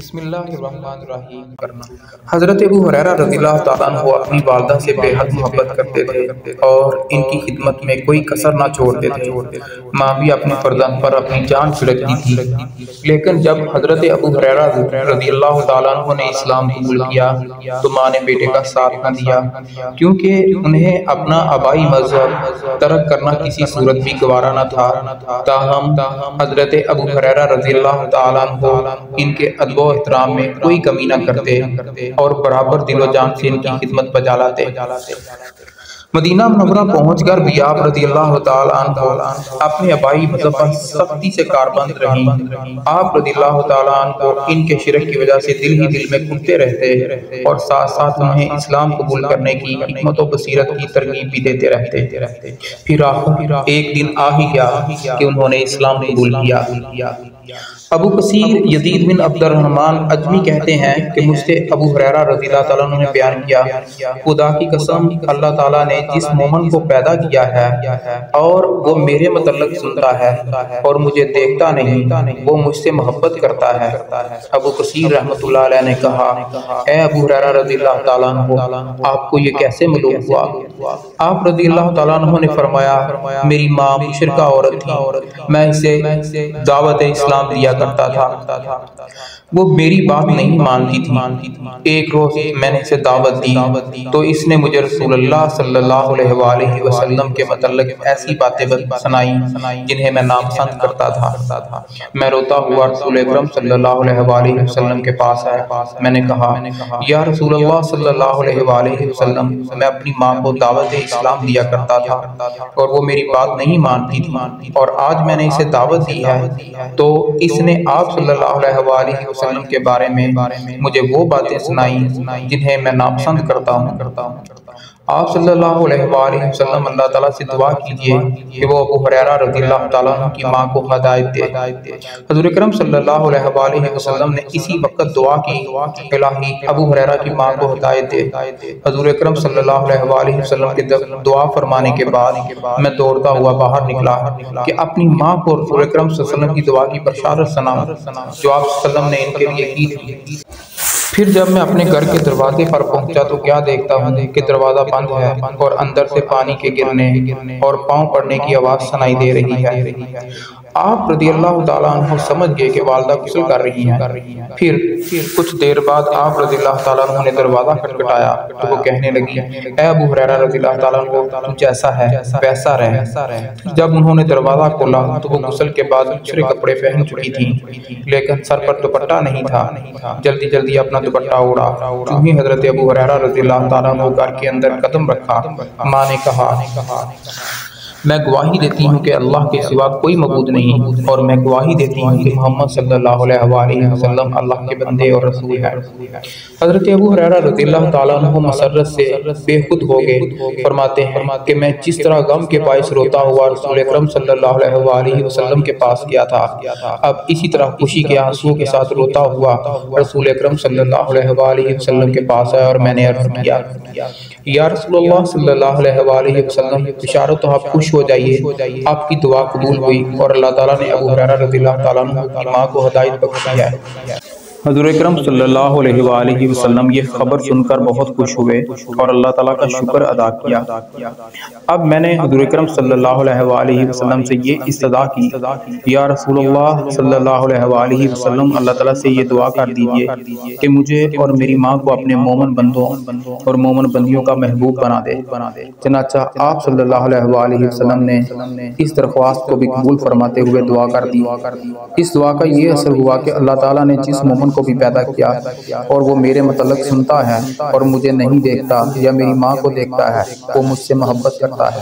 بسم اللہ الرحمن الرحیم کرنا۔ حضرت ابو ہریرہ رضی اللہ تعالیٰ عنہ اپنی والدہ سے بے حد محبت کرتے تھے اور ان کی خدمت میں کوئی کسر نہ چھوڑتے تھے۔ ماں بھی اپنے فرزند پر اپنی جان چھڑکتی تھی، لیکن جب حضرت ابو ہریرہ رضی اللہ تعالیٰ عنہ نے اسلام قبول کیا تو ماں نے بیٹے کا ساتھ نہ دیا، کیونکہ انہیں اپنا آبائی مذہب ترک کرنا کسی صورت بھی گوارا نہ تھا۔ تاہم حضرت ابو ہریرہ رضی اللہ تعالیٰ عنہ ان کے ادب و احترام میں کوئی کمی نہ کرتے اور برابر دل و جان سے ان کی خدمت بجا لاتے۔ مدینہ منورہ پہنچ کر بھی آپ رضی اللہ تعالیٰ عنہ اپنے آبائی مذہب پر سختی سے کاربند رہیں۔ آپ رضی اللہ تعالیٰ عنہ ان کے شرک کی وجہ سے دل ہی دل میں گھنتے رہتے اور ساتھ ساتھ انہیں اسلام قبول کرنے کی حکمت و بصیرت کی ترغیب بھی دیتے رہتے۔ پھر ایک دن آ ہی گیا کہ انہوں نے اسلام قبول کیا۔ ابو کثیر یزید بن عبد الرحمن اجمی کہتے ہیں کہ مجھ سے ابو ہریرہ رضی اللہ تعالیٰ عنہ نے بیان کیا، خدا کی قسم اللہ تعالیٰ نے جس مومن کو پیدا کیا ہے اور وہ میرے متعلق سنتا ہے اور مجھے دیکھتا نہیں، وہ مجھ سے محبت کرتا ہے۔ ابو کثیر رحمۃ اللہ علیہ نے کہا، اے ابو ہریرہ رضی اللہ تعالیٰ عنہ، آپ کو یہ کیسے معلوم ہوا؟ آپ رضی اللہ تعالیٰ عنہ نے فرمایا، میری ماں مشرکہ عورت تھی، میں اسے دعوت اسلام دیا کرتا تھا، وہ میری بات نہیں مانتی تھی۔ ایک روز میں نے اسے دعوت دی تو اس نے مجھے رسول اللہ صلی اللہ علیہ وآلہ وسلم کے متعلق ایسی باتیں سنائیں جنہیں میں ناپسند کرتا تھا۔ میں روتا ہوا رسول اکرم صلی اللہ علیہ وآلہ وسلم کے پاس آیا۔ میں نے کہا، یا رسول اللہ صلی اللہ علیہ وآلہ وسلم، میں اپنی ماں کو دعوت اسلام دیا کرتا تھا اور وہ میری بات نہیں مانتی تھی، اور آج میں نے اسے دعوت دی ہے تو اس نے آپ صلی اللہ علیہ وآلہ وسلم کے بارے میں مجھے وہ باتیں سنائیں جنہیں میں ناپسند کرتا ہوں۔ آپ صلی اللہ علیہ وآلہ وسلم اللہ تعالیٰ سے دعا کیجئے کہ وہ ابو ہریرہ رضی اللہ تعالیٰ عنہ کی ماں کو ہدایت دے۔ حضور اکرم صلی اللہ علیہ وآلہ وسلم نے اسی وقت دعا کی، الہی ابو ہریرہ کی ماں کو ہدایت دے۔ حضور اکرم صلی اللہ علیہ وآلہ وسلم کے دعا فرمانے کے بعد میں دوڑتا ہوا باہر نکلا کہ اپنی ماں کو رسول اکرم صلی اللہ علیہ وسلم کی دعا کی بشارت سناؤں جو آپ صلی اللہ علیہ وسلم نے ان کے لیے کی تھی۔ پھر جب میں اپنے گھر کے دروازے پر پہنچا تو کیا دیکھتا ہوں کہ دروازہ بند ہے اور اندر سے پانی کے گرنے اور پاؤں پڑنے کی آواز سنائی دے رہی ہے۔ آپ رضی اللہ تعالیٰ عنہ سمجھ گئے کہ والدہ غسل کر رہی ہیں۔ پھر کچھ دیر بعد آپ رضی اللہ تعالیٰ عنہ نے دروازہ کھٹکھٹایا تو وہ کہنے لگی، اے ابو ہریرہ رضی اللہ تعالیٰ عنہ، تو جیسا ہے ویسا رہ۔ جب انہوں نے دروازہ کھولا تو وہ غسل کے بعد دوسرے کپڑے پہن چکی تھیں، لیکن سر پر دوپٹہ نہیں تھا۔ جلدی جلدی اپنا دوپٹہ اڑا۔ جو ہی حضرت ابو ہریرہ رضی اللہ تعالیٰ عنہ گھر کے اندر قدم رکھا، ماں نے کہا، میں گواہی دیتی ہوں کہ اللہ کے سوا کوئی معبود نہیں، اور میں گواہی دیتی ہوں کہ محمد صلی اللہ علیہ وآلہ وسلم اللہ کے بندے اور رسول ہے۔ حضرت ابو ہریرہ رضی اللہ تعالیٰ عنہ مسرت سے بے خود ہو گئے۔ فرماتے ہیں کہ میں جس طرح غم کے باعث روتا ہوا رسول اکرم صلی اللہ علیہ وآلہ وسلم کے پاس گیا تھا، اب اسی طرح خوشی کے آنسو کے ساتھ روتا ہوا رسول اکرم صلی اللہ علیہ وآلہ وسلم کے پاس آیا اور میں نے عرض کیا، یا رسول اللہ صلی اللہ علیہ وآلہ وسلم، بشارت ہو، آپ خوش ہو جائیے، آپ کی دعا قبول ہوئی اور اللہ تعالیٰ نے ابو ہریرہ رضی اللہ تعالیٰ عنہ کی ماں کو ہدایت بخشی ہے۔ حضور اکرم صلی اللہ علیہ وآلہ وسلم یہ خبر سن کر بہت خوش ہوئے اور اللہ تعالیٰ کا شکر ادا کیا۔ اب میں نے حضور اکرم صلی اللہ علیہ وآلہ وسلم سے یہ استدعا کی، یا رسول اللہ صلی اللہ علیہ وآلہ وسلم، اللہ تعالیٰ سے یہ دعا کر دیجئے کہ مجھے اور میری ماں کو اپنے مومن بندوں اور مومن بندیوں کا محبوب بنا دے۔ چنانچہ آپ صلی اللہ علیہ وآلہ وسلم نے اس درخواست کو بھی قبول فرماتے ہوئے دعا کر دی۔ اس دعا کا یہ اثر ہوا کہ اللہ تعالیٰ نے جس مومن کو بھی پیدا کیا اور وہ میرے متعلق سنتا ہے اور مجھے نہیں دیکھتا یا میری ماں کو دیکھتا ہے، وہ مجھ سے محبت کرتا ہے۔